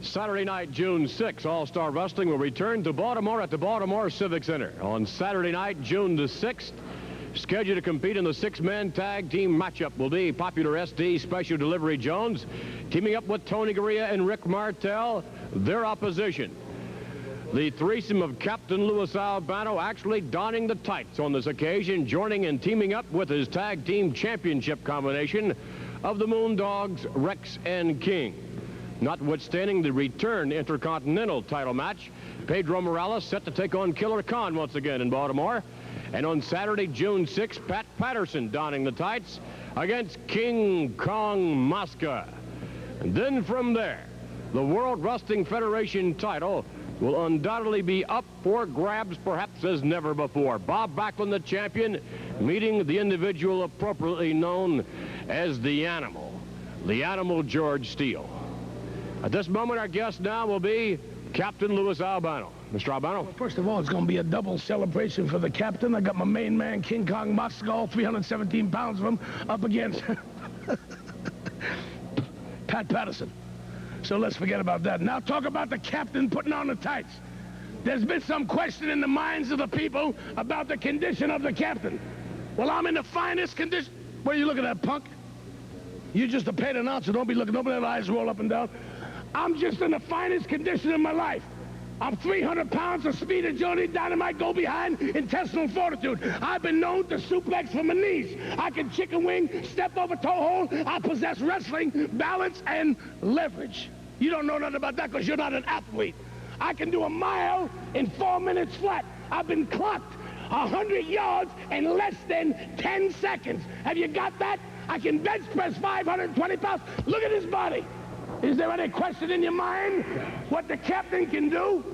Saturday night, June 6th, All-Star Wrestling will return to Baltimore at the Baltimore Civic Center. On Saturday night, June the 6th, scheduled to compete in the six-man tag team matchup will be Popular SD Special Delivery Jones, teaming up with Tony Gurria and Rick Martel, their opposition. The threesome of Captain Louis Albano actually donning the tights on this occasion, joining and teaming up with his tag team championship combination of the Moondogs, Rex and King. Notwithstanding the return Intercontinental title match, Pedro Morales set to take on Killer Khan once again in Baltimore. And on Saturday, June 6th, Pat Patterson donning the tights against King Kong Mosca. And then from there, the World Wrestling Federation title will undoubtedly be up for grabs, perhaps as never before. Bob Backlund, the champion, meeting the individual appropriately known as the Animal George Steele. At this moment, our guest now will be Captain Louis Albano. Mr. Albano? Well, first of all, it's going to be a double celebration for the captain. I got my main man, King Kong Mosca, all 317 pounds of him, up against Pat Patterson. So let's forget about that. Now talk about the captain putting on the tights. There's been some question in the minds of the people about the condition of the captain. Well, I'm in the finest condition. What are you looking at, punk? You're just a paid announcer. Don't be looking. Don't let the eyes roll up and down. I'm just in the finest condition of my life. I'm 300 pounds of speed, agility, dynamite, go behind, intestinal fortitude. I've been known to suplex from my knees. I can chicken wing, step over toe hold. I possess wrestling, balance, and leverage. You don't know nothing about that because you're not an athlete. I can do a mile in 4 minutes flat. I've been clocked 100 yards in less than 10 seconds. Have you got that? I can bench press 520 pounds. Look at his body. Is there any question in your mind what the captain can do?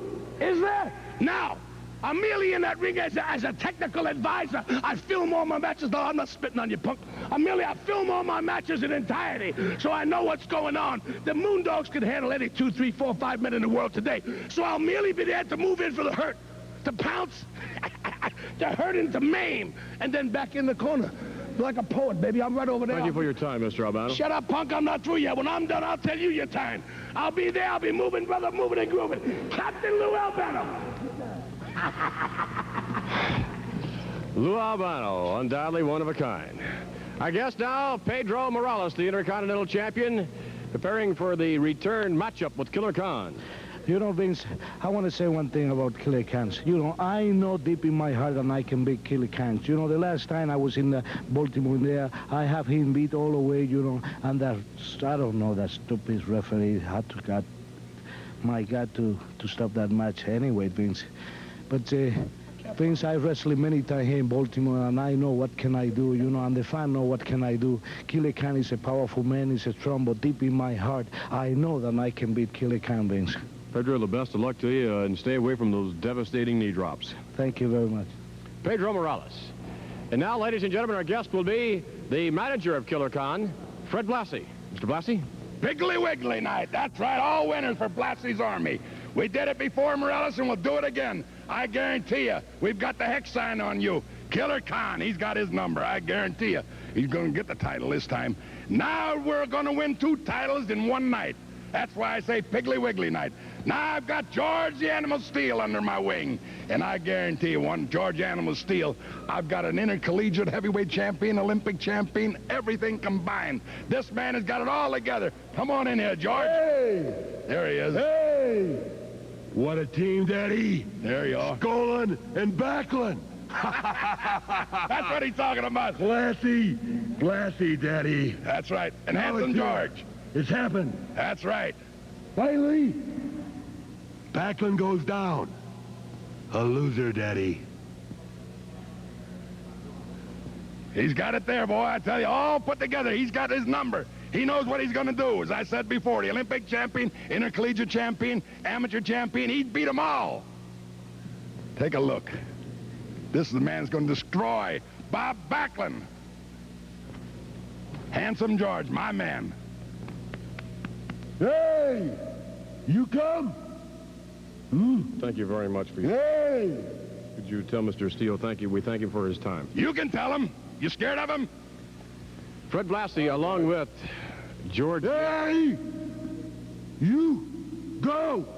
Is there? Now, I'm merely in that ring as a technical advisor. I film all my matches. No, I'm not spitting on you, punk. I film all my matches in entirety, so I know what's going on. The Moondogs can handle any 2, 3, 4, 5 men in the world today. So I'll merely be there to move in for the hurt, to pounce, to hurt and to maim, and then back in the corner. Like a poet, baby. I'm right over there. Thank you for your time, Mr. Albano. Shut up, punk. I'm not through yet. When I'm done, I'll tell you your time. I'll be there. I'll be moving, brother, moving and grooving. Captain Lou Albano. Lou Albano, undoubtedly one of a kind. Our guest now, Pedro Morales, the Intercontinental Champion, preparing for the return matchup with Killer Khan. You know, Vince, I want to say one thing about Killer Khan. You know, I know deep in my heart that I can beat Killer Khan. You know, the last time I was in Baltimore there, I have him beat all the way, you know, and that, I don't know, that stupid referee had to got, my God, to stop that match anyway, Vince. But, Vince, I wrestled many times here in Baltimore, and I know what can I do, you know, and the fan know what can I do. Killer Khan is a powerful man, he's a strong, but deep in my heart, I know that I can beat Killer Khan, Vince. Pedro, the best of luck to you, and stay away from those devastating knee drops. Thank you very much. Pedro Morales. And now, ladies and gentlemen, our guest will be the manager of Killer Khan, Fred Blassie. Mr. Blassie? Piggly Wiggly night. That's right, all winners for Blassie's Army. We did it before, Morales, and we'll do it again. I guarantee you, we've got the hex sign on you. Killer Khan, he's got his number. I guarantee you, he's going to get the title this time. Now we're going to win 2 titles in one night. That's why I say Piggly Wiggly night. Now I've got George the Animal Steele under my wing. And I guarantee you, one George Animal Steele, I've got an intercollegiate heavyweight champion, Olympic champion, everything combined. This man has got it all together. Come on in here, George. Hey! There he is. Hey! What a team, Daddy. There you are. Skolin and Backlund. That's what he's talking about. Blassie, Daddy. That's right. And Now handsome it's George. It's happened. That's right. Finally, Backlund goes down. A loser, Daddy. He's got it there, boy. I tell you, all put together. He's got his number. He knows what he's going to do. As I said before, the Olympic champion, intercollegiate champion, amateur champion, he'd beat them all. Take a look. This is the man who's going to destroy Bob Backlund. Handsome George, my man. Hey! You come? Thank you very much for your... Hey! Could you tell Mr. Steele thank you? We thank him for his time. You can tell him. You scared of him? Fred Blassie, along with George... Hey! You! Go!